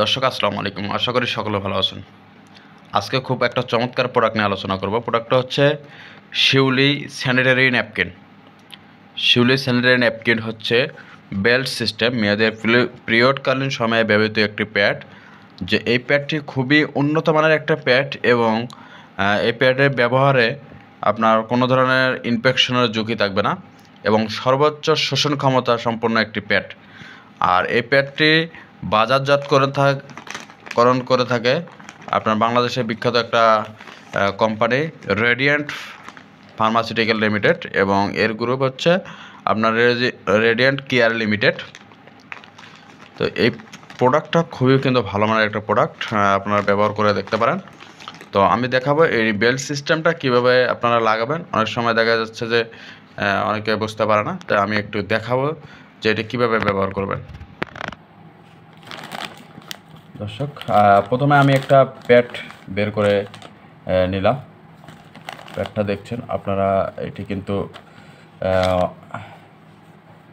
দর্শক আসসালামু আলাইকুম, আশা করি সকলে ভালো আছেন। আজকে খুব একটা চমৎকার প্রোডাক্ট নিয়ে আলোচনা করব। প্রোডাক্টটা হচ্ছে শিউলি স্যানিটারি ন্যাপকিন। শিউলি স্যানিটারি ন্যাপকিন হচ্ছে বেল্ট সিস্টেম মেয়েদের পিরিয়ডকালীন সময়ে ব্যবহৃত একটি প্যাড। যে এই প্যাডটি খুবই উন্নত মানের একটা প্যাড এবং এই প্যাডের ব্যবহারে আপনার কোনো ধরনের ইনফেকশনের ঝুঁকি থাকবে না এবং সর্বোচ্চ শোষণ ক্ষমতা সম্পন্ন একটি প্যাড। আর এই প্যাডটি বাজারজাতকরণ করে থাকে আপনার বাংলাদেশের বিখ্যাত একটা কোম্পানি রেডিয়েন্ট ফার্মাসিউটিক্যাল লিমিটেড এবং এর গ্রুপ হচ্ছে আপনার রেডিয়েন্ট কেয়ার লিমিটেড। তো এই প্রোডাক্টটা খুবই কিন্তু ভালো মানের একটা প্রোডাক্ট, আপনারা ব্যবহার করে দেখতে পারেন। তো আমি দেখাবো এই বেল্ট সিস্টেমটা কিভাবে আপনারা লাগাবেন। অনেক সময় দেখা যাচ্ছে যে অনেকে বুঝতে পারে না, তাই আমি একটু দেখাবো যে এটি কীভাবে ব্যবহার করবেন। দর্শক, প্রথমে আমি একটা প্যাড বের করে নিলাম। প্যাডটা দেখছেন আপনারা, এটি কিন্তু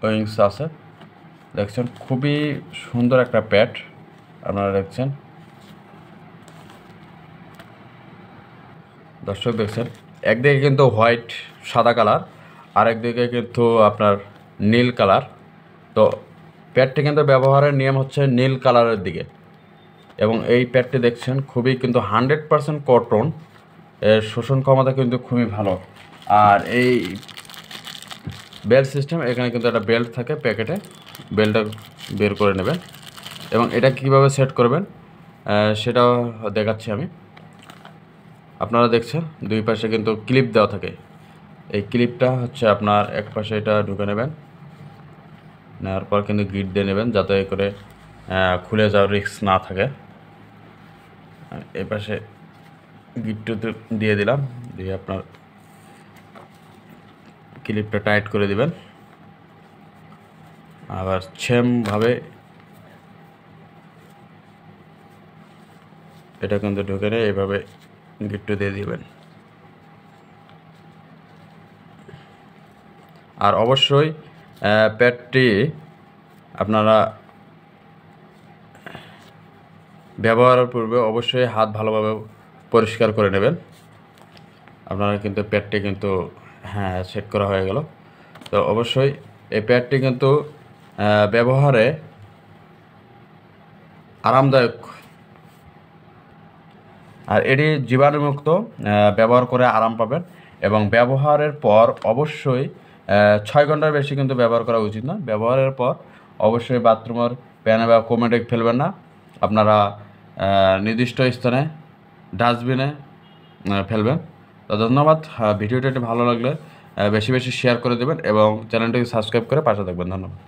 উইংস আছে, দেখছেন খুবই সুন্দর একটা প্যাড আপনারা দেখছেন। দর্শক দেখছেন একদিকে কিন্তু হোয়াইট সাদা কালার, আর একদিকে কিন্তু আপনার নীল কালার। তো প্যাডটি কিন্তু ব্যবহারের নিয়ম হচ্ছে নীল কালারের দিকে এবং এই প্যাডটি দেখছেন খুবই কিন্তু 100% কটন, এর শোষণ ক্ষমতা কিন্তু খুবই ভালো। আর এই বেল্ট সিস্টেম, এখানে কিন্তু একটা বেল্ট থাকে প্যাকেটে, বেল্টটা বের করে নেবেন এবং এটা কীভাবে সেট করবেন সেটাও দেখাচ্ছি আমি। আপনারা দেখছেন দুই পাশে কিন্তু ক্লিপ দেওয়া থাকে। এই ক্লিপটা হচ্ছে আপনার এক পাশে এটা ঢুকে নেবেন, নেওয়ার পর কিন্তু গিট দিয়ে নেবেন যাতে করে খুলে যাওয়ার রিস্ক না থাকে। এই পাশে গিটটা দিয়ে দিলাম, দিয়ে আপনার ক্লিপটা টাইট করে দিবেন। আবার সেমভাবে এটা কিন্তু ঢুকে নেই, এইভাবে গিট্টু দিয়ে দিবেন। আর অবশ্যই প্যাডটি আপনারা ব্যবহারের পূর্বে অবশ্যই হাত ভালোভাবে পরিষ্কার করে নেবেন। আপনারা কিন্তু প্যাডটি কিন্তু সেট করা হয়ে গেল। তো অবশ্যই এই প্যাডটি কিন্তু ব্যবহারে আরামদায়ক, আর এটি জীবাণুমুক্ত, ব্যবহার করে আরাম পাবেন। এবং ব্যবহারের পর অবশ্যই 6 ঘন্টার বেশি কিন্তু ব্যবহার করা উচিত না। ব্যবহারের পর অবশ্যই বাথরুমের প্যানে বা কমেডে ফেলবেন না, আপনারা নির্দিষ্ট স্থানে ডাস্টবিনে ফেলবেন। তো ধন্যবাদ। ভিডিওটি ভালো লাগলে বেশি বেশি শেয়ার করে দেবেন এবং চ্যানেলটিকে সাবস্ক্রাইব করে পাশে থাকবেন। ধন্যবাদ।